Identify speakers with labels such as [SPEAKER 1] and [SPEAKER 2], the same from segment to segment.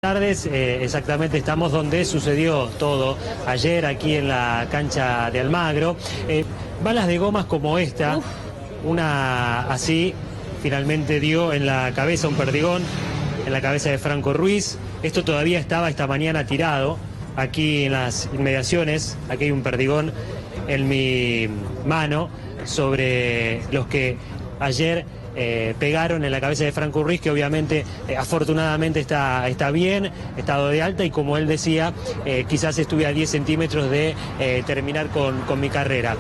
[SPEAKER 1] Tardes, exactamente estamos donde sucedió todo ayer aquí en la cancha de Almagro. Balas de gomas como esta, una así, finalmente dio en la cabeza un perdigón, en la cabeza de Franco Ruiz. Esto todavía estaba esta mañana tirado aquí en las inmediaciones. Aquí hay un perdigón en mi mano sobre los que ayer pegaron en la cabeza de Franco Ruiz, que obviamente afortunadamente está bien, estado de alta, y como él decía, quizás estuve a 10 centímetros de terminar con mi carrera.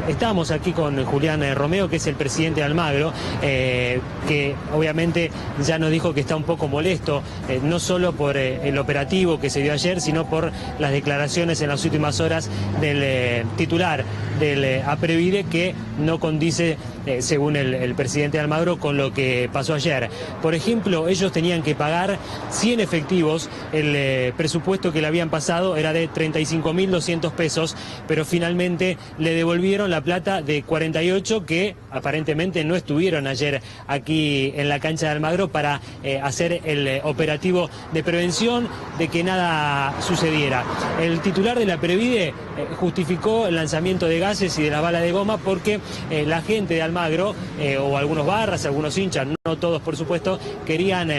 [SPEAKER 1] Estamos aquí con Julián Romeo, que es el presidente de Almagro, que obviamente ya nos dijo que está un poco molesto, no solo por el operativo que se dio ayer, sino por las declaraciones en las últimas horas del titular del APREVIDE, que no condice, según el presidente de Almagro, con lo que pasó ayer. Por ejemplo, ellos tenían que pagar 100 efectivos, el presupuesto que le habían pasado era de 35.200 pesos, pero finalmente le devolvieron la plata de 48 que aparentemente no estuvieron ayer aquí en la cancha de Almagro para hacer el operativo de prevención de que nada sucediera. El titular de la APREVIDE justificó el lanzamiento de gases y de la bala de goma porque la gente de Almagro, o algunos barras, algunos hinchas, no todos por supuesto, querían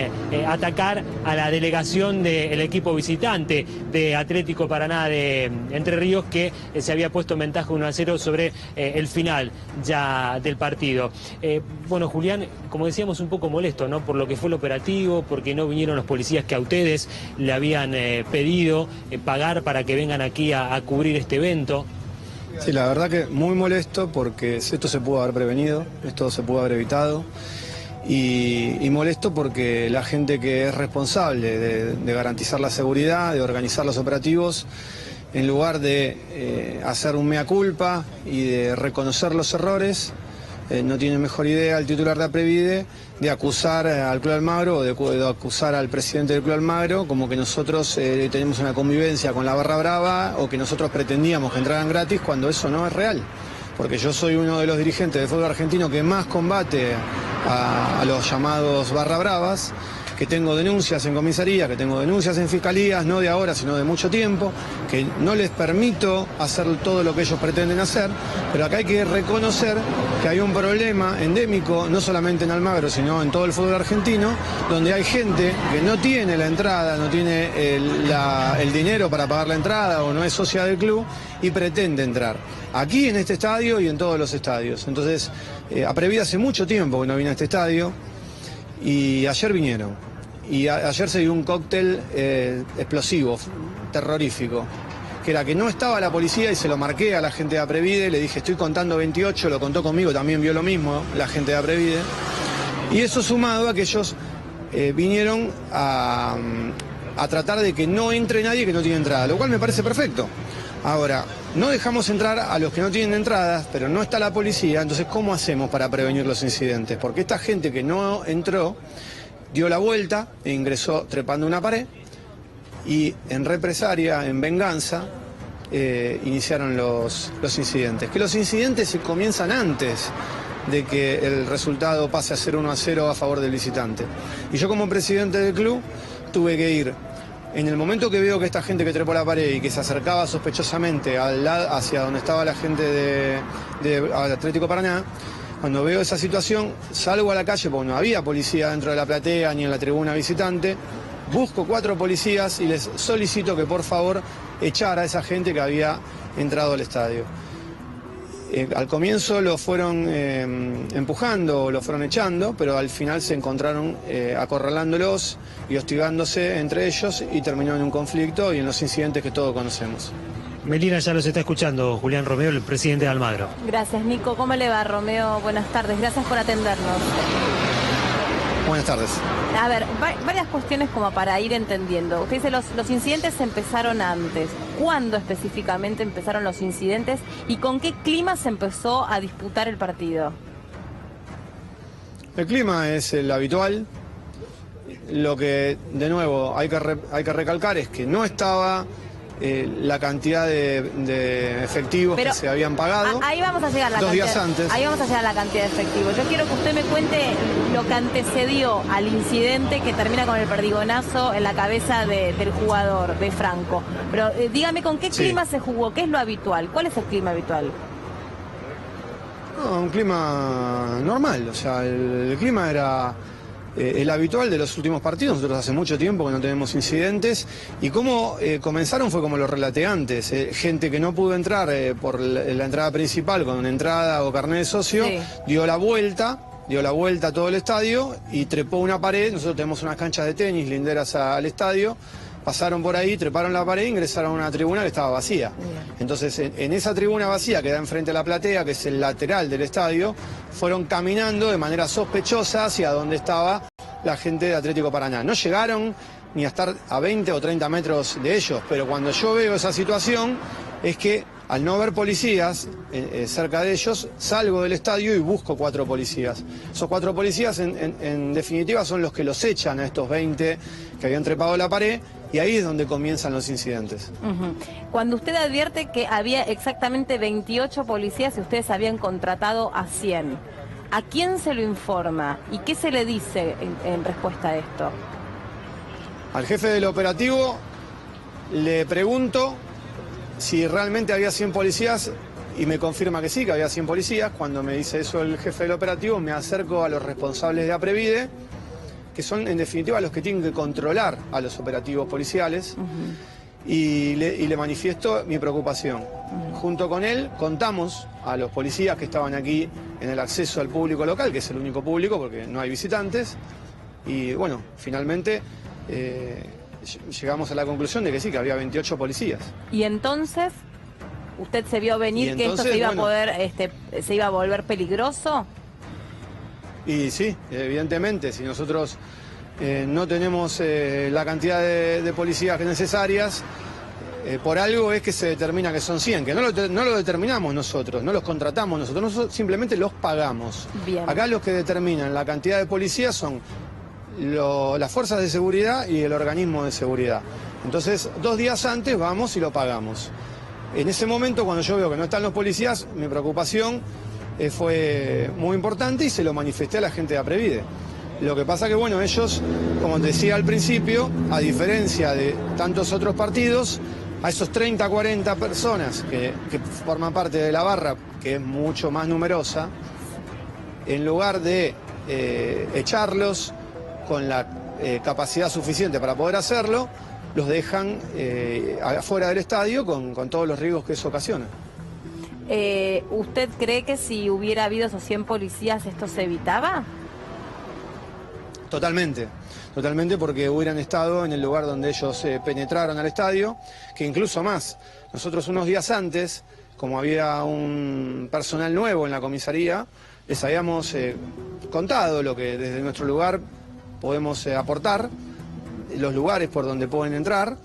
[SPEAKER 1] atacar a la delegación del equipo visitante de Atlético Paraná de Entre Ríos, que se había puesto en ventaja 1-0 sobre el final ya del partido. Bueno, Julián, como decíamos, un poco molesto, ¿no?, por lo que fue el operativo, porque no vinieron los policías que a ustedes le habían pedido pagar para que vengan aquí a cubrir este evento.
[SPEAKER 2] Sí, la verdad que muy molesto, porque esto se pudo haber prevenido, esto se pudo haber evitado, y molesto porque la gente que es responsable de garantizar la seguridad, de organizar los operativos, en lugar de hacer un mea culpa y de reconocer los errores, no tiene mejor idea el titular de APREVIDE de acusar al Club Almagro, o de acusar al presidente del Club Almagro, como que nosotros tenemos una convivencia con la barra brava, o que nosotros pretendíamos que entraran gratis, cuando eso no es real. Porque yo soy uno de los dirigentes del fútbol argentino que más combate a los llamados barra bravas, que tengo denuncias en comisaría, que tengo denuncias en fiscalías, no de ahora, sino de mucho tiempo, que no les permito hacer todo lo que ellos pretenden hacer, pero acá hay que reconocer que hay un problema endémico, no solamente en Almagro, sino en todo el fútbol argentino, donde hay gente que no tiene la entrada, no tiene el dinero para pagar la entrada, o no es socia del club y pretende entrar aquí en este estadio y en todos los estadios. Entonces, APREVIDE hace mucho tiempo que no viene a este estadio, y ayer vinieron. Y ayer se dio un cóctel explosivo, terrorífico, que era que no estaba la policía, y se lo marqué a la gente de APREVIDE, le dije estoy contando 28, lo contó conmigo, también vio lo mismo la gente de APREVIDE, y eso sumado a que ellos vinieron a tratar de que no entre nadie que no tiene entrada, lo cual me parece perfecto. Ahora, no dejamos entrar a los que no tienen entradas, pero no está la policía, entonces ¿cómo hacemos para prevenir los incidentes? Porque esta gente que no entró dio la vuelta e ingresó trepando una pared, y en represalia, en venganza, iniciaron los incidentes. Que los incidentes se comienzan antes de que el resultado pase a ser 1-0 a favor del visitante. Y yo, como presidente del club, tuve que ir. En el momento que veo que esta gente que trepó la pared y que se acercaba sospechosamente hacia donde estaba la gente de Atlético Paraná, cuando veo esa situación, salgo a la calle, porque no había policía dentro de la platea ni en la tribuna visitante, busco 4 policías y les solicito que por favor echara a esa gente que había entrado al estadio. Al comienzo lo fueron empujando, lo fueron echando, pero al final se encontraron acorralándolos y hostigándose entre ellos, y terminó en un conflicto y en los incidentes que todos conocemos.
[SPEAKER 1] Melina ya los está escuchando, Julián Romeo, el presidente de Almagro.
[SPEAKER 3] Gracias, Nico. ¿Cómo le va, Romeo? Buenas tardes. Gracias por atendernos.
[SPEAKER 2] Buenas tardes.
[SPEAKER 3] A ver, varias cuestiones como para ir entendiendo. Usted dice los incidentes empezaron antes. ¿Cuándo específicamente empezaron los incidentes y con qué clima se empezó a disputar el partido?
[SPEAKER 2] El clima es el habitual. Lo que, de nuevo, hay que recalcar es que no estaba la cantidad de efectivos
[SPEAKER 3] Pero
[SPEAKER 2] que se habían pagado.
[SPEAKER 3] Ahí vamos a llegar a la
[SPEAKER 2] 2
[SPEAKER 3] cantidad,
[SPEAKER 2] días antes.
[SPEAKER 3] Ahí vamos a llegar a la cantidad de efectivos. Yo quiero que usted me cuente lo que antecedió al incidente que termina con el perdigonazo en la cabeza del jugador, de Franco. Pero dígame con qué clima se jugó, qué es lo habitual, cuál es el clima habitual.
[SPEAKER 2] No, un clima normal, o sea, el clima era el habitual de los últimos partidos. Nosotros hace mucho tiempo que no tenemos incidentes, y cómo comenzaron fue como lo relaté antes, gente que no pudo entrar por la entrada principal con una entrada o carnet de socio, dio la vuelta a todo el estadio y trepó una pared. Nosotros tenemos unas canchas de tenis linderas al estadio. Pasaron por ahí, treparon la pared e ingresaron a una tribuna que estaba vacía. Entonces, en esa tribuna vacía que da enfrente a la platea, que es el lateral del estadio, fueron caminando de manera sospechosa hacia donde estaba la gente de Atlético Paraná. No llegaron ni a estar a 20 o 30 metros de ellos, pero cuando yo veo esa situación, es que al no ver policías cerca de ellos, salgo del estadio y busco 4 policías. Esos 4 policías, en definitiva, son los que los echan a estos 20 que habían trepado la pared, y ahí es donde comienzan los incidentes.
[SPEAKER 3] Cuando usted advierte que había exactamente 28 policías y ustedes habían contratado a 100, ¿a quién se lo informa? ¿Y qué se le dice en respuesta a esto?
[SPEAKER 2] Al jefe del operativo le pregunto si realmente había 100 policías, y me confirma que sí, que había 100 policías. Cuando me dice eso el jefe del operativo, me acerco a los responsables de Aprevide, que son en definitiva los que tienen que controlar a los operativos policiales, y le manifiesto mi preocupación. Junto con él contamos a los policías que estaban aquí en el acceso al público local, que es el único público porque no hay visitantes, y bueno, finalmente llegamos a la conclusión de que sí, que había 28 policías.
[SPEAKER 3] Y entonces, ¿usted se vio venir que esto se iba a poder, se iba a volver peligroso?
[SPEAKER 2] Y sí, evidentemente, si nosotros no tenemos la cantidad de policías necesarias, por algo es que se determina que son 100, que no lo determinamos nosotros, no los contratamos nosotros simplemente los pagamos.
[SPEAKER 3] Bien.
[SPEAKER 2] Acá los que determinan la cantidad de policías son las fuerzas de seguridad y el organismo de seguridad. Entonces, 2 días antes vamos y lo pagamos. En ese momento, cuando yo veo que no están los policías, mi preocupación fue muy importante y se lo manifesté a la gente de Aprevide. Lo que pasa que, bueno, ellos, como decía al principio, a diferencia de tantos otros partidos, a esos 30, 40 personas que forman parte de la barra, que es mucho más numerosa, en lugar de echarlos con la capacidad suficiente para poder hacerlo, los dejan afuera del estadio con todos los riesgos que eso ocasiona.
[SPEAKER 3] ¿Usted cree que si hubiera habido esos 100 policías esto se evitaba?
[SPEAKER 2] Totalmente, porque hubieran estado en el lugar donde ellos penetraron al estadio, que incluso más. Nosotros unos días antes, como había un personal nuevo en la comisaría, les habíamos contado lo que desde nuestro lugar podemos aportar, los lugares por donde pueden entrar,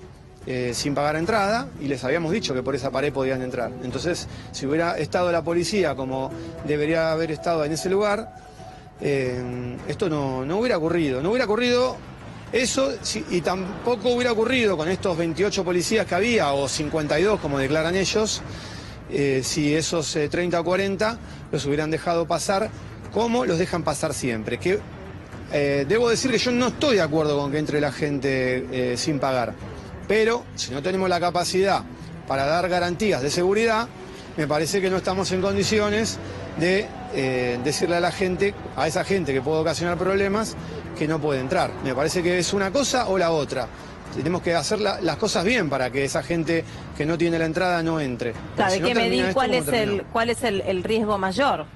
[SPEAKER 2] sin pagar entrada, y les habíamos dicho que por esa pared podían entrar. Entonces, si hubiera estado la policía como debería haber estado en ese lugar, esto no hubiera ocurrido. No hubiera ocurrido eso, y tampoco hubiera ocurrido con estos 28 policías que había, o 52 como declaran ellos, si esos 30 o 40 los hubieran dejado pasar como los dejan pasar siempre. Que debo decir que yo no estoy de acuerdo con que entre la gente sin pagar. Pero si no tenemos la capacidad para dar garantías de seguridad, me parece que no estamos en condiciones de decirle a la gente, a esa gente que puede ocasionar problemas, que no puede entrar. Me parece que es una cosa o la otra. Tenemos que hacer las cosas bien para que esa gente que no tiene la entrada no entre.
[SPEAKER 3] Claro, hay que medir cuál es el riesgo mayor.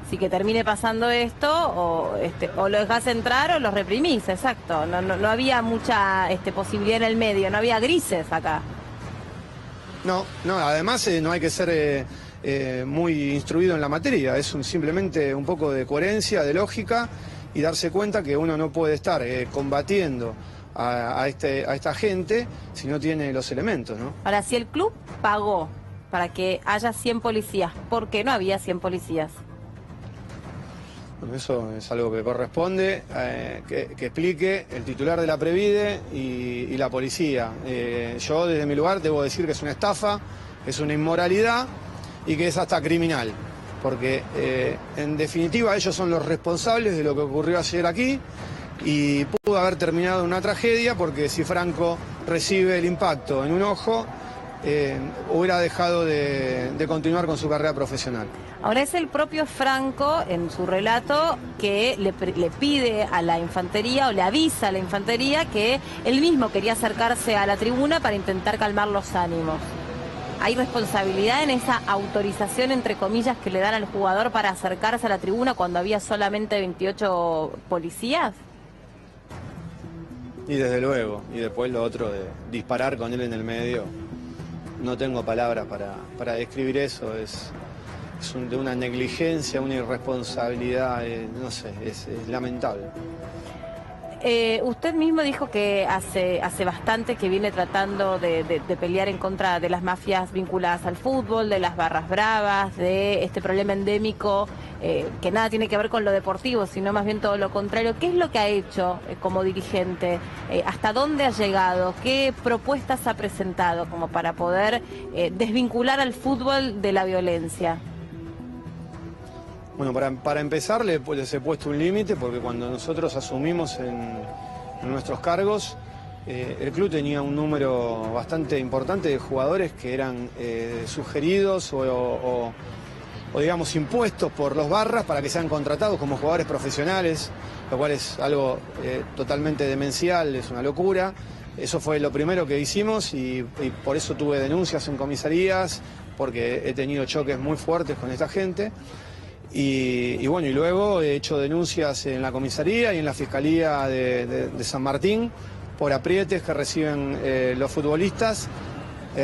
[SPEAKER 3] Si que termine pasando esto, o lo dejás entrar o lo reprimís, exacto. No había mucha posibilidad en el medio, no había grises acá.
[SPEAKER 2] No, además no hay que ser muy instruido en la materia, es simplemente un poco de coherencia, de lógica, y darse cuenta que uno no puede estar combatiendo a esta gente si no tiene los elementos, ¿no?
[SPEAKER 3] Ahora, si el club pagó para que haya 100 policías, ¿por qué no había 100 policías?
[SPEAKER 2] Bueno, eso es algo que corresponde que explique el titular de la Previde y la policía. Yo desde mi lugar debo decir que es una estafa, es una inmoralidad y que es hasta criminal, porque en definitiva ellos son los responsables de lo que ocurrió ayer aquí y pudo haber terminado en una tragedia, porque si Franco recibe el impacto en un ojo, hubiera dejado de continuar con su carrera profesional.
[SPEAKER 3] Ahora es el propio Franco, en su relato, que le pide a la infantería, o le avisa a la infantería, que él mismo quería acercarse a la tribuna para intentar calmar los ánimos. ¿Hay responsabilidad en esa autorización, entre comillas, que le dan al jugador para acercarse a la tribuna cuando había solamente 28 policías?
[SPEAKER 2] Y desde luego, y después lo otro de disparar con él en el medio, no tengo palabras para describir eso, es de una negligencia, una irresponsabilidad, no sé, es lamentable.
[SPEAKER 3] Usted mismo dijo que hace bastante que viene tratando de pelear en contra de las mafias vinculadas al fútbol, de las barras bravas, de este problema endémico que nada tiene que ver con lo deportivo, sino más bien todo lo contrario. ¿Qué es lo que ha hecho como dirigente? ¿Hasta dónde ha llegado? ¿Qué propuestas ha presentado como para poder desvincular al fútbol de la violencia?
[SPEAKER 2] Bueno, para empezar les he puesto un límite, porque cuando nosotros asumimos en nuestros cargos, el club tenía un número bastante importante de jugadores que eran sugeridos o digamos impuestos por los barras para que sean contratados como jugadores profesionales, lo cual es algo totalmente demencial, es una locura. Eso fue lo primero que hicimos y por eso tuve denuncias en comisarías, porque he tenido choques muy fuertes con esta gente. Y bueno, y luego he hecho denuncias en la comisaría y en la Fiscalía de San Martín por aprietes que reciben los futbolistas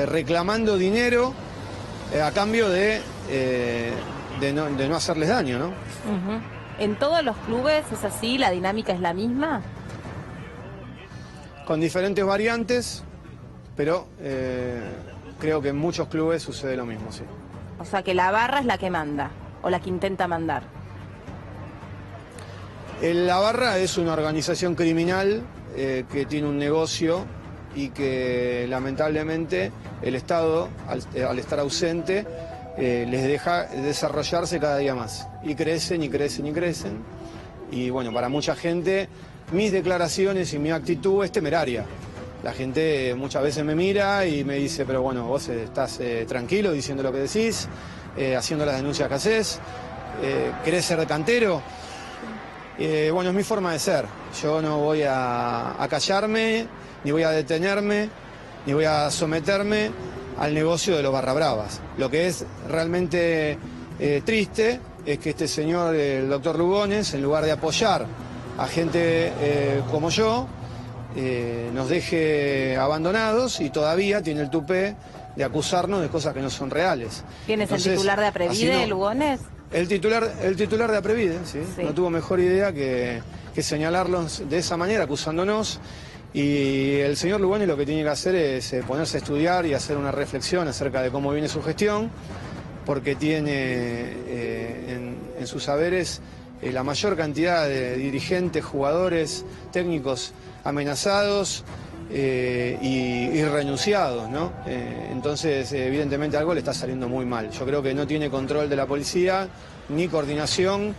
[SPEAKER 2] reclamando dinero a cambio de no hacerles daño, ¿no?
[SPEAKER 3] ¿En todos los clubes es así? ¿La dinámica es la misma?
[SPEAKER 2] Con diferentes variantes, pero creo que en muchos clubes sucede lo mismo, sí.
[SPEAKER 3] O sea que la barra es la que manda, o la que intenta mandar.
[SPEAKER 2] La barra es una organización criminal que tiene un negocio y que lamentablemente el Estado, al estar ausente, les deja desarrollarse cada día más. Y crecen y crecen y crecen. Y bueno, para mucha gente mis declaraciones y mi actitud es temeraria. La gente muchas veces me mira y me dice, pero bueno, vos estás tranquilo diciendo lo que decís, haciendo las denuncias que haces, ¿querés ser cantero? Bueno, es mi forma de ser. Yo no voy a callarme, ni voy a detenerme, ni voy a someterme al negocio de los barra bravas. Lo que es realmente triste es que este señor, el doctor Lugones, en lugar de apoyar a gente como yo, nos deje abandonados y todavía tiene el tupé de acusarnos de cosas que no son reales.
[SPEAKER 3] ¿Tienes el titular de Aprevide, Lugones?
[SPEAKER 2] El titular de Aprevide, ¿sí? Sí. No tuvo mejor idea que señalarlos de esa manera, acusándonos. Y el señor Lugones lo que tiene que hacer es ponerse a estudiar y hacer una reflexión acerca de cómo viene su gestión, porque tiene en sus saberes la mayor cantidad de dirigentes, jugadores, técnicos amenazados y renunciados, ¿no? Entonces, evidentemente algo le está saliendo muy mal. Yo creo que no tiene control de la policía, ni coordinación.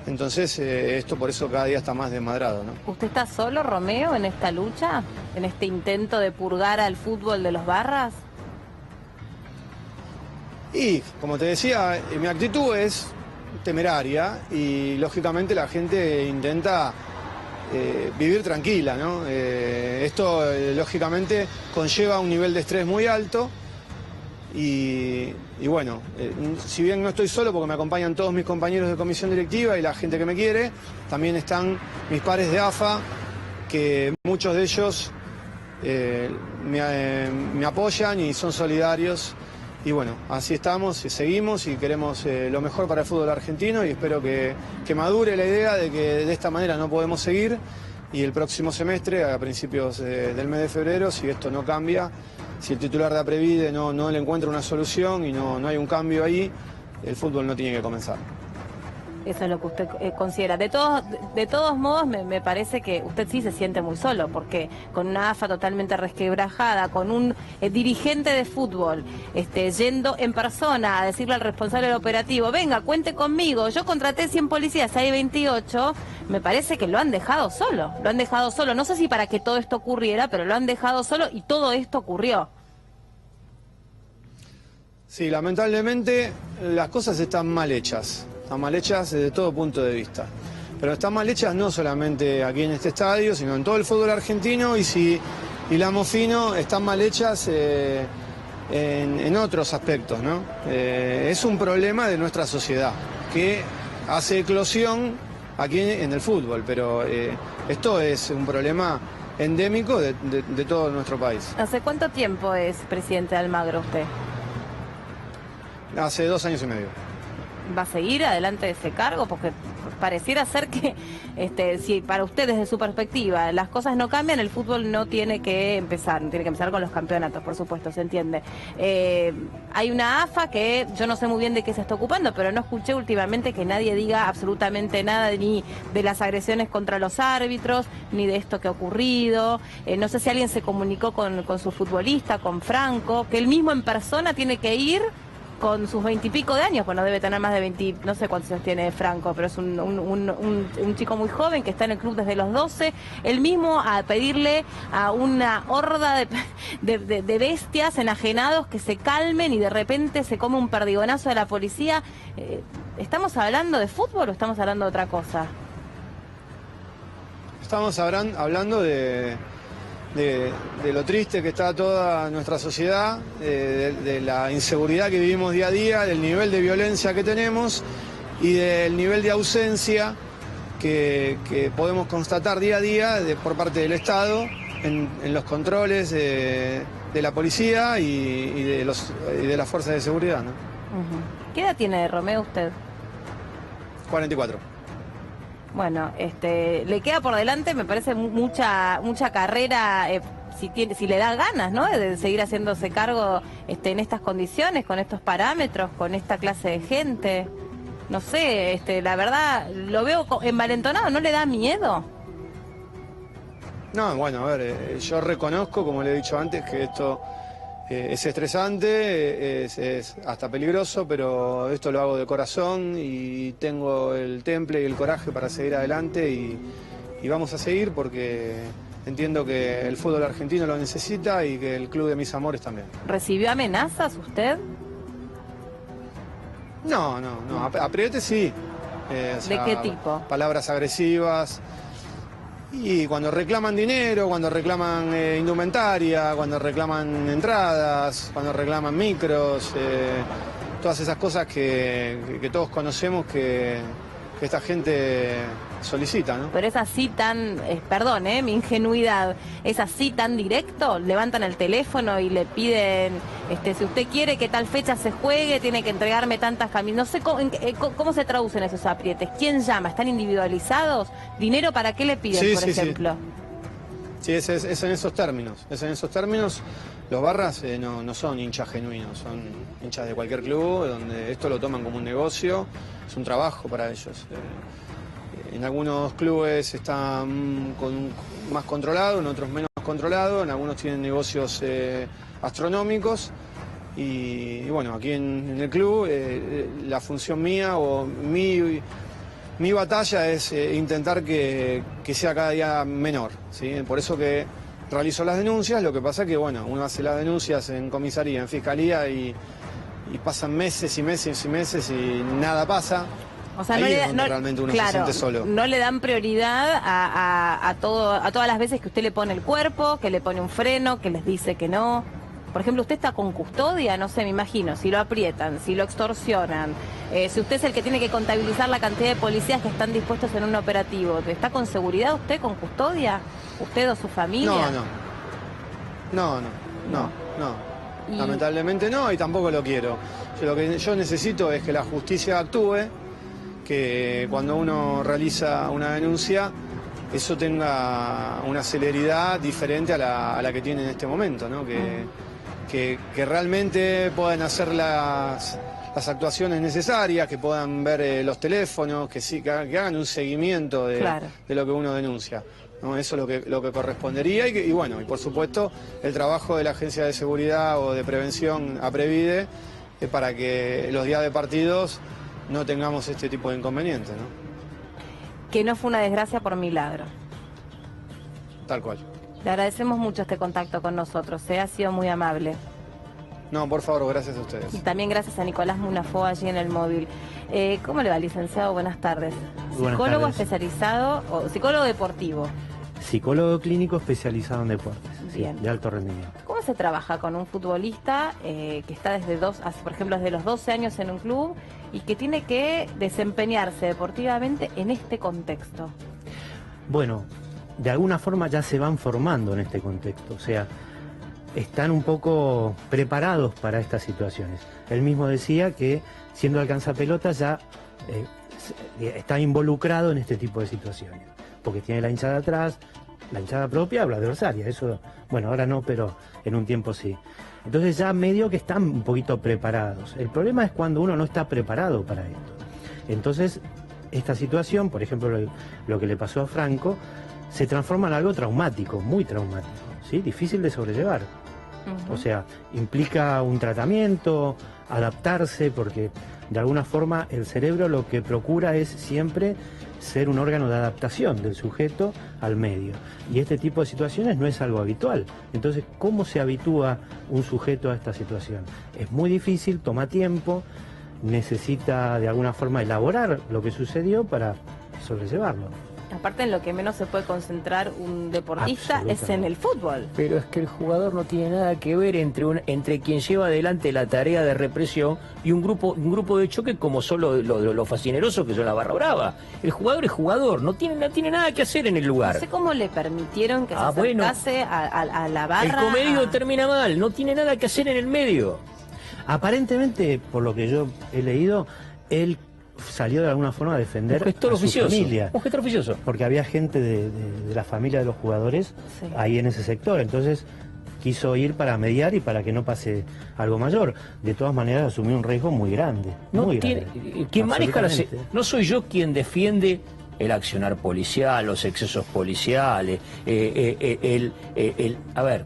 [SPEAKER 2] Entonces, esto por eso cada día está más desmadrado, ¿no?
[SPEAKER 3] ¿Usted está solo, Romeo, en esta lucha? ¿En este intento de purgar al fútbol de los barras?
[SPEAKER 2] Y, como te decía, mi actitud es temeraria y, lógicamente, la gente intenta vivir tranquila, ¿no? Esto, lógicamente, conlleva un nivel de estrés muy alto. Y bueno, si bien no estoy solo porque me acompañan todos mis compañeros de comisión directiva y la gente que me quiere, también están mis pares de AFA, que muchos de ellos me apoyan y son solidarios. Y bueno, así estamos, seguimos y queremos lo mejor para el fútbol argentino y espero que madure la idea de que de esta manera no podemos seguir y el próximo semestre, a principios del mes de febrero, si esto no cambia, si el titular de Aprevide no le encuentra una solución y no hay un cambio ahí, el fútbol no tiene que comenzar.
[SPEAKER 3] Eso es lo que usted considera. De todos modos, me parece que usted sí se siente muy solo, porque con una AFA totalmente resquebrajada, con un dirigente de fútbol yendo en persona a decirle al responsable del operativo, venga, cuente conmigo, yo contraté 100 policías, hay 28, me parece que lo han dejado solo. Lo han dejado solo. No sé si para que todo esto ocurriera, pero lo han dejado solo y todo esto ocurrió.
[SPEAKER 2] Sí, lamentablemente las cosas están mal hechas desde todo punto de vista. Pero están mal hechas no solamente aquí en este estadio, sino en todo el fútbol argentino y la Mofino están mal hechas en otros aspectos, ¿no? Es un problema de nuestra sociedad que hace eclosión aquí en el fútbol, pero esto es un problema endémico de todo nuestro país.
[SPEAKER 3] ¿Hace cuánto tiempo es presidente de Almagro usted?
[SPEAKER 2] Hace 2 años y medio.
[SPEAKER 3] ¿Va a seguir adelante de ese cargo? Porque pareciera ser que, si para usted desde su perspectiva las cosas no cambian, el fútbol no tiene que empezar con los campeonatos, por supuesto, se entiende. Hay una AFA que yo no sé muy bien de qué se está ocupando, pero no escuché últimamente que nadie diga absolutamente nada ni de las agresiones contra los árbitros, ni de esto que ha ocurrido. No sé si alguien se comunicó con su futbolista, con Franco, que él mismo en persona tiene que ir con sus 20 y pico de años, pues no debe tener más de 20, no sé cuántos años tiene Franco, pero es un chico muy joven que está en el club desde los 12, él mismo a pedirle a una horda de bestias enajenados que se calmen y de repente se come un perdigonazo de la policía. ¿Estamos hablando de fútbol o estamos hablando de otra cosa?
[SPEAKER 2] Estamos hablando de lo triste que está toda nuestra sociedad, de la inseguridad que vivimos día a día, del nivel de violencia que tenemos y del nivel de ausencia que podemos constatar día a día por parte del Estado en los controles de la policía y de las fuerzas de seguridad, ¿no?
[SPEAKER 3] ¿Qué edad tiene Romeo usted?
[SPEAKER 2] 44.
[SPEAKER 3] Bueno, le queda por delante, me parece mucha carrera, si le da ganas, ¿no? De seguir haciéndose cargo en estas condiciones, con estos parámetros, con esta clase de gente. No sé, la verdad, lo veo envalentonado, ¿no le da miedo?
[SPEAKER 2] No, bueno, a ver, yo reconozco, como le he dicho antes, que esto es estresante, es hasta peligroso, pero esto lo hago de corazón y tengo el temple y el coraje para seguir adelante y vamos a seguir porque entiendo que el fútbol argentino lo necesita y que el club de mis amores también.
[SPEAKER 3] ¿Recibió amenazas usted?
[SPEAKER 2] No, a Prietes sí.
[SPEAKER 3] ¿De qué tipo?
[SPEAKER 2] Palabras agresivas. Y cuando reclaman dinero, cuando reclaman indumentaria, cuando reclaman entradas, cuando reclaman micros, todas esas cosas que todos conocemos que esta gente solicita, ¿no?
[SPEAKER 3] Pero es así tan, perdón, mi ingenuidad, es así tan directo, levantan el teléfono y le piden, si usted quiere que tal fecha se juegue, tiene que entregarme tantas camisas. No sé cómo se traducen esos aprietes, ¿quién llama? ¿Están individualizados? ¿Dinero para qué le piden, por ejemplo?
[SPEAKER 2] Sí, es en esos términos, los barras no son hinchas genuinos, son hinchas de cualquier club, donde esto lo toman como un negocio, es un trabajo para ellos. En algunos clubes están más controlados, en otros menos controlados, en algunos tienen negocios astronómicos y bueno, aquí en el club la función mía o mi batalla es intentar que sea cada día menor, ¿sí? Por eso que realizo las denuncias, lo que pasa es que bueno, uno hace las denuncias en comisaría, en fiscalía y pasan meses y meses y meses y nada pasa.
[SPEAKER 3] O sea,
[SPEAKER 2] ahí es donde realmente uno se siente solo.
[SPEAKER 3] No le dan prioridad a todas las veces que usted le pone el cuerpo, que le pone un freno, que les dice que no. Por ejemplo, usted está con custodia, no sé, me imagino, si lo aprietan, si lo extorsionan, si usted es el que tiene que contabilizar la cantidad de policías que están dispuestos en un operativo, ¿está con seguridad usted, con custodia? ¿Usted o su familia?
[SPEAKER 2] No. Lamentablemente no y tampoco lo quiero. Lo que yo necesito es que la justicia actúe, que cuando uno realiza una denuncia eso tenga una celeridad diferente a la que tiene en este momento, ¿no? Que realmente puedan hacer las las actuaciones necesarias, que puedan ver los teléfonos, que hagan un seguimiento de lo que uno denuncia, ¿no? Eso es lo que correspondería y bueno, y por supuesto el trabajo de la Agencia de Seguridad o de Prevención, APREVIDE, para que los días de partidos no tengamos este tipo de inconvenientes, ¿no?
[SPEAKER 3] Que no fue una desgracia por milagro.
[SPEAKER 2] Tal cual.
[SPEAKER 3] Le agradecemos mucho este contacto con nosotros, ha sido muy amable.
[SPEAKER 2] No, por favor, gracias a ustedes.
[SPEAKER 3] Y también gracias a Nicolás Munafó allí en el móvil. ¿Cómo le va, licenciado? Buenas tardes. Psicólogo especializado, o psicólogo deportivo.
[SPEAKER 4] Psicólogo clínico especializado en deportes, sí, de alto rendimiento.
[SPEAKER 3] ¿Cómo se trabaja con un futbolista que está por ejemplo, desde los 12 años en un club y que tiene que desempeñarse deportivamente en este contexto?
[SPEAKER 4] Bueno, de alguna forma ya se van formando en este contexto, o sea, están un poco preparados para estas situaciones. Él mismo decía que siendo alcanzapelotas ya está involucrado en este tipo de situaciones, porque tiene la hinchada atrás, la hinchada propia o la adversaria, eso, bueno, ahora no, pero en un tiempo sí. Entonces ya medio que están un poquito preparados. El problema es cuando uno no está preparado para esto. Entonces, esta situación, por ejemplo, lo que le pasó a Franco, se transforma en algo traumático, muy traumático, ¿sí? Difícil de sobrellevar. O sea, implica un tratamiento, adaptarse, porque de alguna forma el cerebro lo que procura es siempre ser un órgano de adaptación del sujeto al medio. Y este tipo de situaciones no es algo habitual. Entonces, ¿cómo se habitúa un sujeto a esta situación? Es muy difícil, toma tiempo, necesita de alguna forma elaborar lo que sucedió para sobrellevarlo.
[SPEAKER 3] Aparte, en lo que menos se puede concentrar un deportista es en el fútbol.
[SPEAKER 5] Pero es que el jugador no tiene nada que ver entre quien lleva adelante la tarea de represión y un grupo de choque como son los fascinerosos que son la barra brava. El jugador es jugador, no tiene nada que hacer en el lugar.
[SPEAKER 3] No sé cómo le permitieron que se acercase a la barra.
[SPEAKER 5] El comedido termina mal, no tiene nada que hacer en el medio.
[SPEAKER 4] Aparentemente, por lo que yo he leído, él salió de alguna forma a defender a su familia.
[SPEAKER 5] Un gestor oficioso.
[SPEAKER 4] Porque había gente de la familia de los jugadores ahí en ese sector. Entonces quiso ir para mediar y para que no pase algo mayor. De todas maneras asumió un riesgo muy grande.
[SPEAKER 5] Quien maneja no soy yo quien defiende el accionar policial, los excesos policiales, a ver,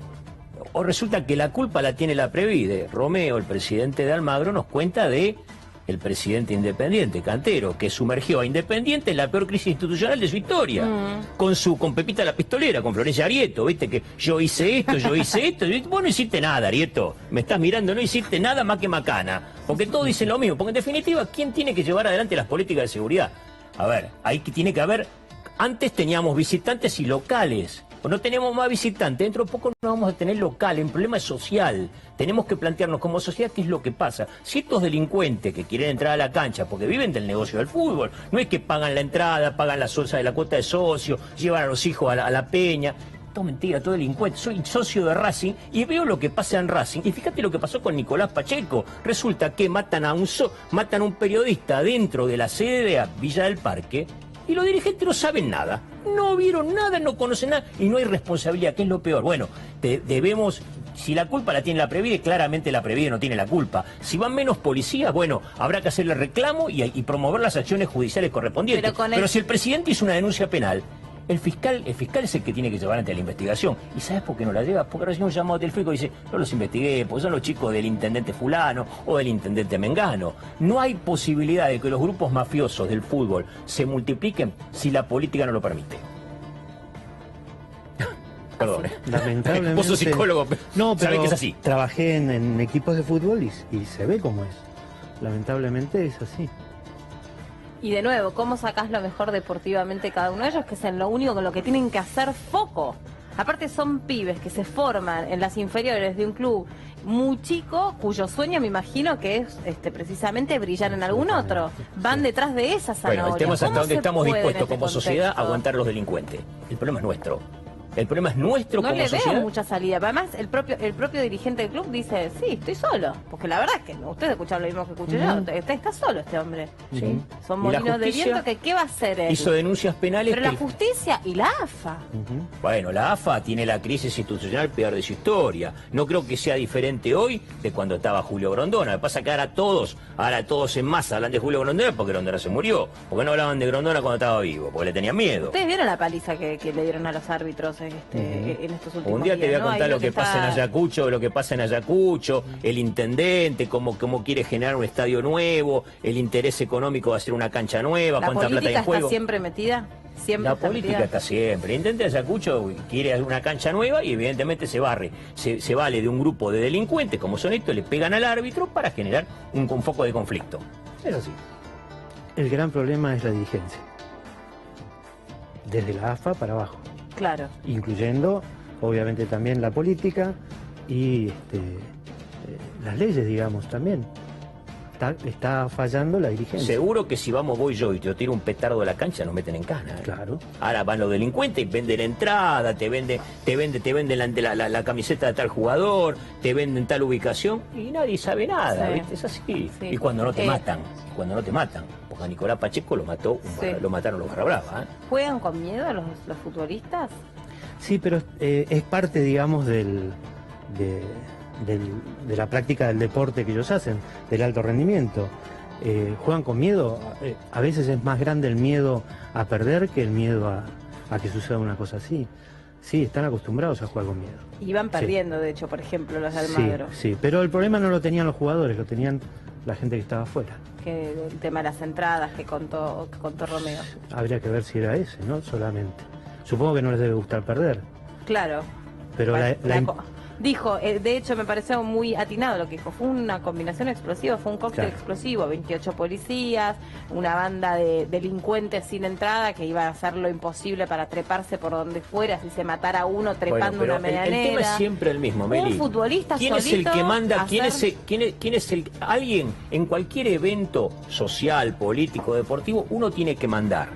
[SPEAKER 5] o resulta que la culpa la tiene la APREVIDE. Romeo, el presidente de Almagro, nos cuenta de el presidente Independiente, Cantero, que sumergió a Independiente en la peor crisis institucional de su historia, con Pepita la Pistolera, con Florencia Arieto, viste que yo hice esto, y vos no hiciste nada, Arieto, me estás mirando, no hiciste nada más que macana, porque todos dicen lo mismo, porque en definitiva, ¿quién tiene que llevar adelante las políticas de seguridad? A ver, ahí tiene que haber, antes teníamos visitantes y locales, no tenemos más visitantes, dentro de poco no vamos a tener local, el problema es social. Tenemos que plantearnos como sociedad qué es lo que pasa. Si estos delincuentes que quieren entrar a la cancha porque viven del negocio del fútbol, no es que pagan la entrada, pagan la solsa de la cuota de socio, llevan a los hijos a la peña. Todo mentira, todo delincuente. Soy socio de Racing y veo lo que pasa en Racing. Y fíjate lo que pasó con Nicolás Pacheco. Resulta que matan a un periodista dentro de la sede de Villa del Parque y los dirigentes no saben nada. No vieron nada, no conocen nada y no hay responsabilidad, que es lo peor. Bueno, debemos, si la culpa la tiene la APREVIDE, claramente la APREVIDE no tiene la culpa. Si van menos policías, bueno, habrá que hacerle reclamo y promover las acciones judiciales correspondientes. Pero si el presidente hizo una denuncia penal, el fiscal es el que tiene que llevar ante la investigación. ¿Y sabes por qué no la lleva? Porque recién un llamado telefónico y dice, no los investigué, porque son los chicos del intendente fulano o del intendente mengano. No hay posibilidad de que los grupos mafiosos del fútbol se multipliquen si la política no lo permite. Perdón.
[SPEAKER 4] Lamentablemente.
[SPEAKER 5] Vos sos psicólogo,
[SPEAKER 4] no, pero
[SPEAKER 5] sabés que es así.
[SPEAKER 4] Trabajé en equipos de fútbol y se ve cómo es. Lamentablemente es así.
[SPEAKER 3] Y de nuevo, ¿cómo sacás lo mejor deportivamente cada uno de ellos? Que es en lo único con lo que tienen que hacer foco. Aparte son pibes que se forman en las inferiores de un club muy chico, cuyo sueño me imagino que es precisamente brillar en algún otro. Van detrás de esa zanahoria.
[SPEAKER 5] Bueno, el tema es hasta dónde estamos dispuestos como sociedad a aguantar los delincuentes. El problema es nuestro. El problema es nuestro
[SPEAKER 3] No
[SPEAKER 5] como
[SPEAKER 3] le
[SPEAKER 5] sociedad.
[SPEAKER 3] veo mucha salida. Además, el propio dirigente del club dice, sí, estoy solo. Porque la verdad es que ustedes escucharon lo mismo que escuché yo. Está solo este hombre.
[SPEAKER 5] Sí.
[SPEAKER 3] Son
[SPEAKER 5] ¿Y la
[SPEAKER 3] molinos de
[SPEAKER 5] justicia?
[SPEAKER 3] viento que ¿qué va a hacer él?
[SPEAKER 5] Hizo denuncias penales.
[SPEAKER 3] Pero la justicia y la AFA.
[SPEAKER 5] Bueno, la AFA tiene la crisis institucional peor de su historia. No creo que sea diferente hoy de cuando estaba Julio Grondona. Lo que pasa es que ahora todos en masa hablan de Julio Grondona porque Grondona se murió. Porque no hablaban de Grondona cuando estaba vivo, porque le tenían miedo.
[SPEAKER 3] Ustedes vieron la paliza que le dieron a los árbitros en estos últimos días.
[SPEAKER 5] Un día te voy a contar
[SPEAKER 3] ¿no?
[SPEAKER 5] lo que pasa en Ayacucho, el intendente, cómo quiere generar un estadio nuevo, el interés económico de hacer una cancha nueva, cuánta plata hay en juego.
[SPEAKER 3] ¿La política está siempre metida?
[SPEAKER 5] La política está siempre. El intendente de Ayacucho quiere una cancha nueva y evidentemente se vale de un grupo de delincuentes, como son estos, le pegan al árbitro para generar un foco de conflicto. Es así.
[SPEAKER 4] El gran problema es la dirigencia. Desde la AFA para abajo.
[SPEAKER 3] Claro.
[SPEAKER 4] Incluyendo, obviamente, también la política y las leyes, digamos, también. Está fallando la dirigencia.
[SPEAKER 5] Seguro que si voy yo y te tiro un petardo a la cancha, nos meten en cana.
[SPEAKER 4] Claro.
[SPEAKER 5] Ahora van los delincuentes y venden la entrada, te venden la camiseta de tal jugador, te venden tal ubicación y nadie sabe nada,
[SPEAKER 3] Sí.
[SPEAKER 5] ¿viste? Es así.
[SPEAKER 3] Sí.
[SPEAKER 5] Y cuando no te matan, porque a Nicolás Pacheco lo mataron los Barra Brava.
[SPEAKER 3] ¿Juegan con miedo los futbolistas?
[SPEAKER 4] Sí, pero es parte, digamos, de la práctica del deporte que ellos hacen, del alto rendimiento. Juegan con miedo, a veces es más grande el miedo a perder que el miedo a que suceda una cosa así. Sí, están acostumbrados a jugar con miedo.
[SPEAKER 3] Y van perdiendo, de hecho, por ejemplo, los de Almagro.
[SPEAKER 4] Sí, pero el problema no lo tenían los jugadores, lo tenían la gente que estaba afuera.
[SPEAKER 3] Que el tema de las entradas que contó Romeo.
[SPEAKER 4] Habría que ver si era ese, ¿no? Solamente. Supongo que no les debe gustar perder.
[SPEAKER 3] Claro.
[SPEAKER 4] Pero
[SPEAKER 3] Dijo, de hecho me pareció muy atinado lo que dijo, fue una combinación explosiva, fue un cóctel explosivo, 28 policías, una banda de delincuentes sin entrada que iba a hacer lo imposible para treparse por donde fuera, si se matara uno trepando una medianera.
[SPEAKER 5] El tema es siempre el mismo, Meli.
[SPEAKER 3] Un futbolista
[SPEAKER 5] ¿Quién es el que manda? Alguien en cualquier evento social, político, deportivo, uno tiene que mandar.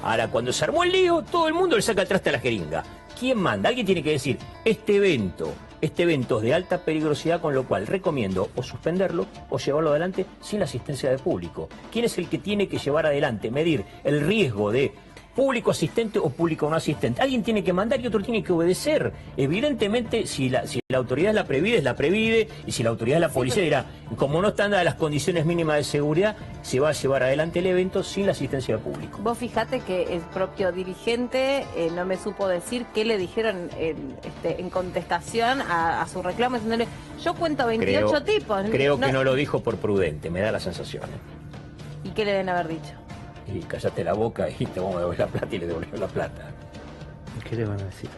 [SPEAKER 5] Ahora, cuando se armó el lío, todo el mundo le saca atrás a la jeringa. ¿Quién manda? Alguien tiene que decir, este evento es de alta peligrosidad, con lo cual recomiendo o suspenderlo o llevarlo adelante sin la asistencia de público. ¿Quién es el que tiene que llevar adelante, medir el riesgo de público asistente o público no asistente? Alguien tiene que mandar y otro tiene que obedecer. Evidentemente, si la autoridad es la previde, y si la autoridad es la policía dirá, como no están dadas las condiciones mínimas de seguridad, se va a llevar adelante el evento sin la asistencia de público.
[SPEAKER 3] Vos fijate que el propio dirigente no me supo decir qué le dijeron en contestación a su reclamo, diciéndole, yo cuento 28 tipos.
[SPEAKER 5] Creo que no lo dijo por prudente, me da la sensación.
[SPEAKER 3] ¿Y qué le deben haber dicho?
[SPEAKER 5] Y callate la boca y te vamos a devolver la plata y le devolvemos la plata.
[SPEAKER 4] ¿Qué le van a decir?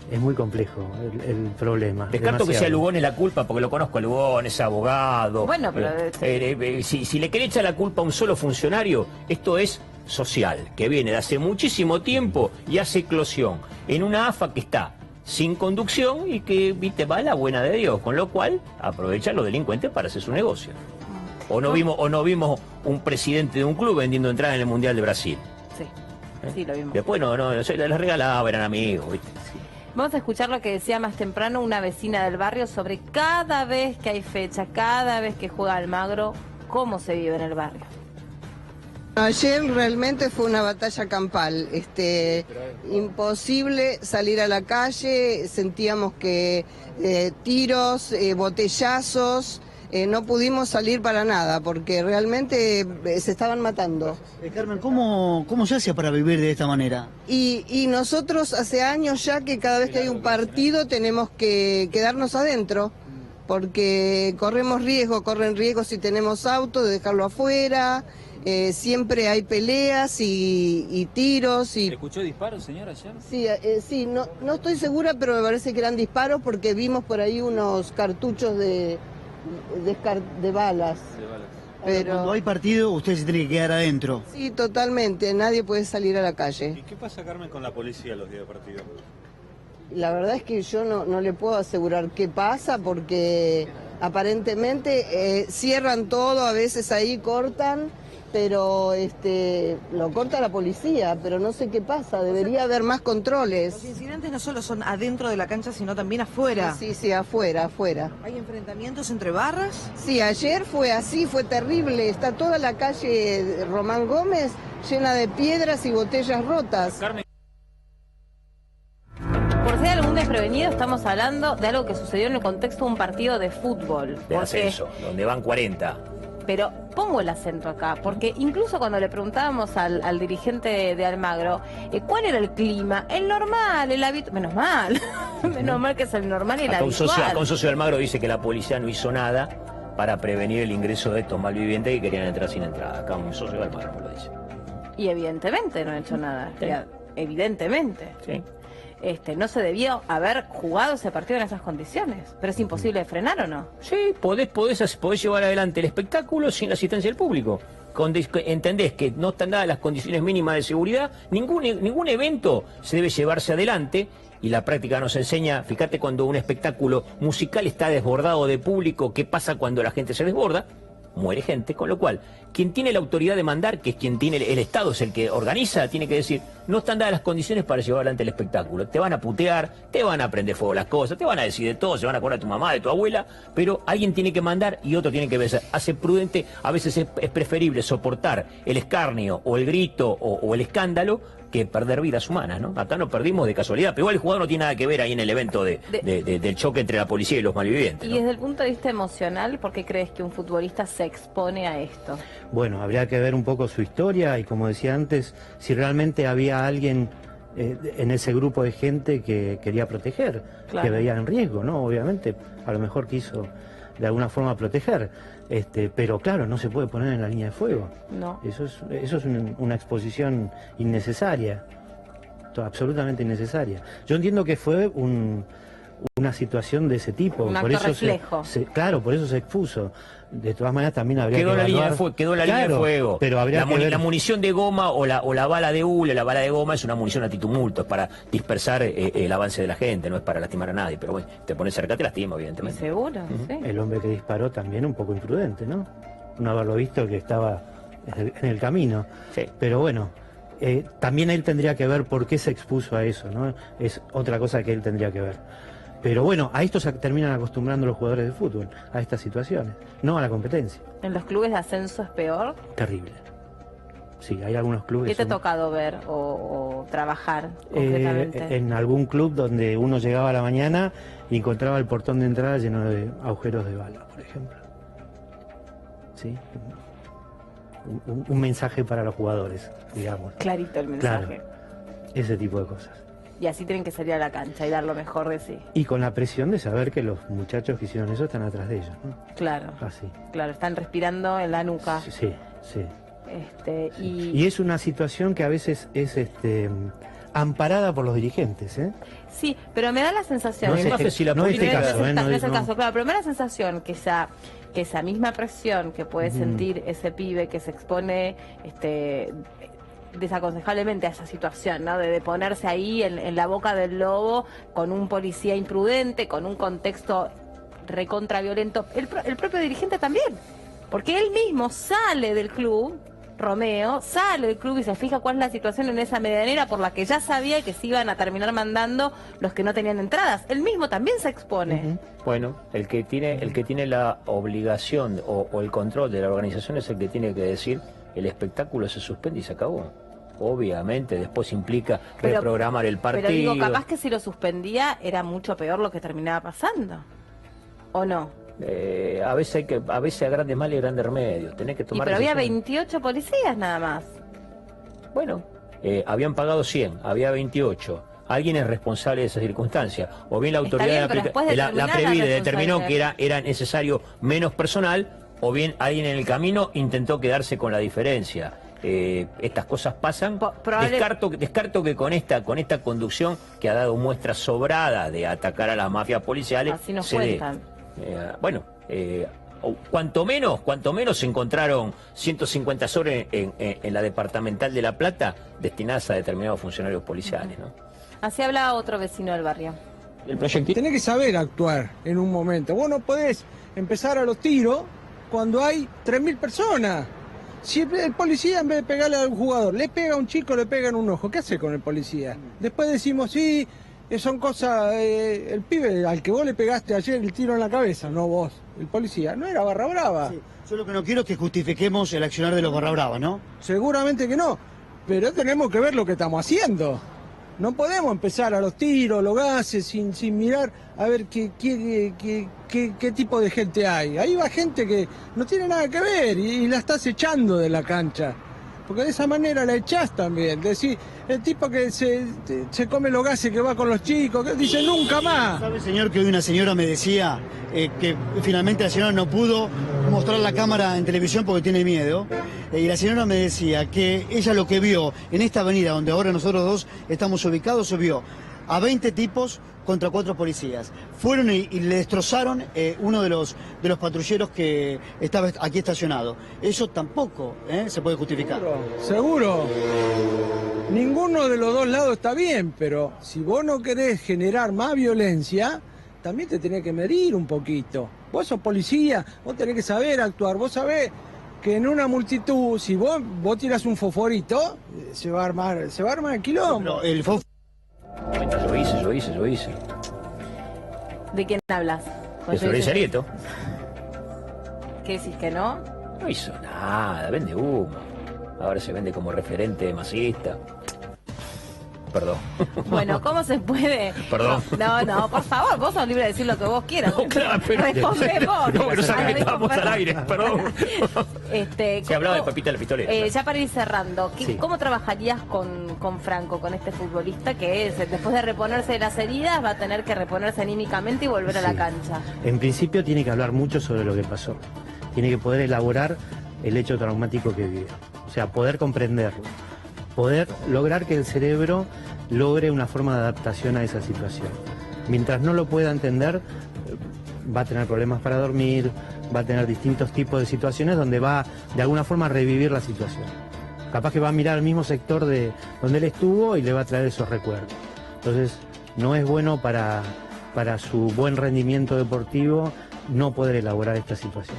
[SPEAKER 4] Es muy complejo el problema.
[SPEAKER 5] Descarto que sea Lugones la culpa, porque lo conozco a Lugones, es abogado.
[SPEAKER 3] Bueno, pero...
[SPEAKER 5] si le querés echar la culpa a un solo funcionario, esto es social, que viene de hace muchísimo tiempo y hace eclosión en una AFA que está sin conducción y que, viste, va a la buena de Dios, con lo cual aprovechan los delincuentes para hacer su negocio. O no vimos un presidente de un club vendiendo entradas en el Mundial de Brasil.
[SPEAKER 3] Sí, sí, lo vimos.
[SPEAKER 5] Después no se les regalaba, eran amigos, ¿viste? Sí.
[SPEAKER 3] Vamos a escuchar lo que decía más temprano una vecina del barrio sobre cada vez que hay fecha, cada vez que juega Almagro, cómo se vive en el barrio.
[SPEAKER 6] Ayer realmente fue una batalla campal, imposible salir a la calle, sentíamos que tiros, botellazos, no pudimos salir para nada porque realmente se estaban matando.
[SPEAKER 7] Carmen, ¿cómo se hace para vivir de esta manera?
[SPEAKER 6] Y nosotros hace años ya que cada vez que hay un partido tenemos que quedarnos adentro porque corren riesgo si tenemos auto de dejarlo afuera. Siempre hay peleas y tiros.
[SPEAKER 8] ¿Se escuchó disparos, señora, ayer?
[SPEAKER 6] Sí, no estoy segura, pero me parece que eran disparos porque vimos por ahí unos cartuchos de balas. Pero
[SPEAKER 7] cuando hay partido, usted se tiene que quedar adentro.
[SPEAKER 6] Sí, totalmente, nadie puede salir a la calle.
[SPEAKER 8] ¿Y qué pasa, Carmen, con la policía los días de partido?
[SPEAKER 6] La verdad es que yo no le puedo asegurar qué pasa porque aparentemente cierran todo, a veces ahí cortan pero lo corta la policía, pero no sé qué pasa, debería haber más controles.
[SPEAKER 9] Los incidentes no solo son adentro de la cancha, sino también afuera.
[SPEAKER 6] Sí, afuera.
[SPEAKER 9] ¿Hay enfrentamientos entre barras?
[SPEAKER 6] Sí, ayer fue así, fue terrible, está toda la calle Román Gómez llena de piedras y botellas rotas.
[SPEAKER 3] Por si hay algún desprevenido, estamos hablando de algo que sucedió en el contexto de un partido de fútbol.
[SPEAKER 5] De ascenso, donde van 40.
[SPEAKER 3] Pero pongo el acento acá, porque incluso cuando le preguntábamos al dirigente de Almagro, ¿cuál era el clima? El normal, el habitual. Menos mal, menos mal que es el normal y el habitual.
[SPEAKER 5] Acá un socio de Almagro dice que la policía no hizo nada para prevenir el ingreso de estos malvivientes que querían entrar sin entrada. Acá un socio de Almagro me lo dice.
[SPEAKER 3] Y evidentemente no ha hecho nada.
[SPEAKER 5] Sí.
[SPEAKER 3] Evidentemente.
[SPEAKER 5] Sí.
[SPEAKER 3] No se debió haber jugado ese partido en esas condiciones. Pero es imposible de frenar, ¿o no?
[SPEAKER 5] Sí, podés llevar adelante el espectáculo sin la asistencia del público. Entendés que no están dadas las condiciones mínimas de seguridad, ningún evento se debe llevarse adelante, y la práctica nos enseña, fíjate, cuando un espectáculo musical está desbordado de público, ¿qué pasa cuando la gente se desborda? Muere gente, con lo cual, quien tiene la autoridad de mandar, que es quien tiene el Estado, es el que organiza, tiene que decir, no están dadas las condiciones para llevar adelante el espectáculo. Te van a putear, te van a prender fuego las cosas, te van a decir de todo, se van a acordar de tu mamá, de tu abuela, pero alguien tiene que mandar y otro tiene que ver. Hace prudente, a veces es preferible soportar el escarnio o el grito o el escándalo que perder vidas humanas, ¿no? Acá no perdimos de casualidad, pero igual el jugador no tiene nada que ver ahí en el evento del choque entre la policía y los malvivientes,
[SPEAKER 3] Y
[SPEAKER 5] ¿no?
[SPEAKER 3] desde el punto de vista emocional, ¿por qué crees que un futbolista se expone a esto?
[SPEAKER 4] Bueno, habría que ver un poco su historia y, como decía antes, si realmente había alguien en ese grupo de gente que quería proteger,
[SPEAKER 3] Claro.
[SPEAKER 4] que veía en riesgo, ¿no? Obviamente, a lo mejor quiso de alguna forma proteger, pero claro, no se puede poner en la línea de fuego.
[SPEAKER 3] No.
[SPEAKER 4] Eso es una exposición innecesaria, absolutamente innecesaria. Yo entiendo que fue una situación de ese tipo.
[SPEAKER 3] Un
[SPEAKER 4] por
[SPEAKER 3] acto
[SPEAKER 4] eso
[SPEAKER 3] reflejo.
[SPEAKER 4] Claro, por eso se expuso. De todas maneras también habría
[SPEAKER 5] Quedó
[SPEAKER 4] que
[SPEAKER 5] la línea
[SPEAKER 4] evaluar.
[SPEAKER 5] de fuego, quedó la línea de fuego.
[SPEAKER 4] Pero habría que ver...
[SPEAKER 5] La munición de goma o la bala de hule, la bala de goma es una munición antitumulto, es para dispersar el avance de la gente, no es para lastimar a nadie. Pero bueno, te pones cerca, te lastima, evidentemente.
[SPEAKER 3] Seguro, sí.
[SPEAKER 4] El hombre que disparó también un poco imprudente, ¿no? No haberlo visto que estaba en el camino.
[SPEAKER 5] Sí.
[SPEAKER 4] Pero bueno, también él tendría que ver por qué se expuso a eso, ¿no? Es otra cosa que él tendría que ver. Pero bueno, a esto se terminan acostumbrando los jugadores de fútbol, a estas situaciones, no a la competencia.
[SPEAKER 3] ¿En los clubes de ascenso es peor?
[SPEAKER 4] Terrible. Sí, hay algunos clubes...
[SPEAKER 3] ¿Qué te ha
[SPEAKER 4] son-
[SPEAKER 3] tocado ver o trabajar concretamente?
[SPEAKER 4] en algún club donde uno llegaba a la mañana y encontraba el portón de entrada lleno de agujeros de bala, por ejemplo. ¿Sí? Un mensaje para los jugadores, digamos.
[SPEAKER 3] Clarito el mensaje.
[SPEAKER 4] Claro, ese tipo de cosas.
[SPEAKER 3] Y así tienen que salir a la cancha y dar lo mejor de sí.
[SPEAKER 4] Y con la presión de saber que los muchachos que hicieron eso están atrás de ellos, ¿no?
[SPEAKER 3] Claro,
[SPEAKER 4] Así.
[SPEAKER 3] claro, están respirando en la nuca.
[SPEAKER 4] Sí, sí.
[SPEAKER 3] Y
[SPEAKER 4] Y es una situación que a veces es amparada por los dirigentes, ¿eh?
[SPEAKER 3] sí, pero me da la sensación...
[SPEAKER 4] No es
[SPEAKER 5] Más
[SPEAKER 4] este-
[SPEAKER 5] si la
[SPEAKER 4] no es este
[SPEAKER 5] política-
[SPEAKER 4] caso, ¿eh?
[SPEAKER 3] No
[SPEAKER 4] No
[SPEAKER 3] es
[SPEAKER 4] es-
[SPEAKER 3] el
[SPEAKER 4] no.
[SPEAKER 3] caso, claro, pero me da la sensación que esa misma presión que puede sentir ese pibe que se expone desaconsejablemente a esa situación, ¿no? De ponerse ahí en la boca del lobo con un policía imprudente, con un contexto recontraviolento. El propio dirigente también, porque él mismo sale del club, Romeo, sale del club y se fija cuál es la situación en esa medianera por la que ya sabía que se iban a terminar mandando los que no tenían entradas. Él mismo también se expone.
[SPEAKER 5] Bueno, el que tiene la obligación o el control de la organización es el que tiene que decir el espectáculo se suspende y se acabó. Obviamente, después implica reprogramar el partido.
[SPEAKER 3] Pero digo, capaz que si lo suspendía era mucho peor lo que terminaba pasando. ¿O no?
[SPEAKER 5] A veces a grandes males y grandes remedios. Tenés que tomar
[SPEAKER 3] Pero había
[SPEAKER 5] decisiones.
[SPEAKER 3] 28 policías nada más.
[SPEAKER 5] Bueno, habían pagado 100, había 28. Alguien es responsable de esa circunstancia. O bien la
[SPEAKER 3] Está
[SPEAKER 5] autoridad
[SPEAKER 3] bien, pero después
[SPEAKER 5] la
[SPEAKER 3] determinar la
[SPEAKER 5] Previde determinó que
[SPEAKER 3] responsabilidad.
[SPEAKER 5] era necesario menos personal, o bien alguien en el camino intentó quedarse con la diferencia. Estas cosas pasan. Descarto que con esta conducción que ha dado muestras sobradas de atacar a las mafias policiales
[SPEAKER 3] Así nos
[SPEAKER 5] se dé.
[SPEAKER 3] cuentan.
[SPEAKER 5] Cuanto menos se encontraron 150 sobres en la departamental de La Plata destinadas a determinados funcionarios policiales, ¿no?
[SPEAKER 3] Así hablaba otro vecino del barrio.
[SPEAKER 5] El proyectil.
[SPEAKER 10] Tenés que saber actuar en un momento. Vos no podés empezar a los tiros cuando hay 3.000 personas. Si el policía, en vez de pegarle a un jugador, le pega a un chico, le pega en un ojo, ¿qué hace con el policía? Después decimos, sí, son cosas, el pibe al que vos le pegaste ayer el tiro en la cabeza, no vos, el policía, no era barra brava.
[SPEAKER 7] Sí. Yo lo que no quiero es que justifiquemos el accionar de los barra brava, ¿no?
[SPEAKER 10] Seguramente que no, pero tenemos que ver lo que estamos haciendo. No podemos empezar a los tiros, los gases, sin mirar a ver qué tipo de gente hay. Ahí va gente que no tiene nada que ver y la estás echando de la cancha. Porque de esa manera la echás también. Decir, el tipo que se come los gases, que va con los chicos, que dice nunca más.
[SPEAKER 7] ¿Sabe, señor, que hoy una señora me decía que finalmente la señora no pudo mostrar la cámara en televisión porque tiene miedo? Y la señora me decía que ella lo que vio en esta avenida donde ahora nosotros dos estamos ubicados, se vio a 20 tipos contra 4 policías. Fueron y le destrozaron uno de los patrulleros que estaba aquí estacionado. Eso tampoco se puede justificar.
[SPEAKER 10] Seguro. Ninguno de los dos lados está bien, pero si vos no querés generar más violencia, también te tenés que medir un poquito. Vos sos policía, vos tenés que saber actuar, vos sabés que en una multitud, si vos tirás un fosforito, se va a armar el quilombo.
[SPEAKER 7] El fósforo.
[SPEAKER 5] Yo hice.
[SPEAKER 3] ¿De quién hablas?
[SPEAKER 5] De Florencia Arieto.
[SPEAKER 3] ¿Qué decís que no?
[SPEAKER 5] No hizo nada, vende humo. Ahora se vende como referente masista. Perdón.
[SPEAKER 3] Bueno, ¿cómo se puede?
[SPEAKER 5] Perdón.
[SPEAKER 3] No, por favor, vos sos libre de decir lo que vos quieras.
[SPEAKER 5] No, claro, pero...
[SPEAKER 3] Responde vos.
[SPEAKER 5] No, que no sabía que estábamos al aire, perdón. Se hablaba de Papita la Pistolera.
[SPEAKER 3] Ya para ir cerrando,
[SPEAKER 4] Sí.
[SPEAKER 3] ¿cómo trabajarías con Franco, con este futbolista que después de reponerse de las heridas va a tener que reponerse anímicamente y volver a la
[SPEAKER 4] Sí.
[SPEAKER 3] cancha?
[SPEAKER 4] En principio tiene que hablar mucho sobre lo que pasó. Tiene que poder elaborar el hecho traumático que vivió. O sea, poder comprenderlo. Poder lograr que el cerebro logre una forma de adaptación a esa situación. Mientras no lo pueda entender, va a tener problemas para dormir, va a tener distintos tipos de situaciones donde va de alguna forma a revivir la situación. Capaz que va a mirar al mismo sector de donde él estuvo y le va a traer esos recuerdos. Entonces, no es bueno para su buen rendimiento deportivo no poder elaborar esta situación.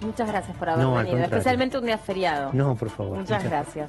[SPEAKER 3] Muchas gracias por haber
[SPEAKER 4] No, al
[SPEAKER 3] venido,
[SPEAKER 4] contrario.
[SPEAKER 3] especialmente un día feriado.
[SPEAKER 4] No, por favor.
[SPEAKER 3] Muchas gracias.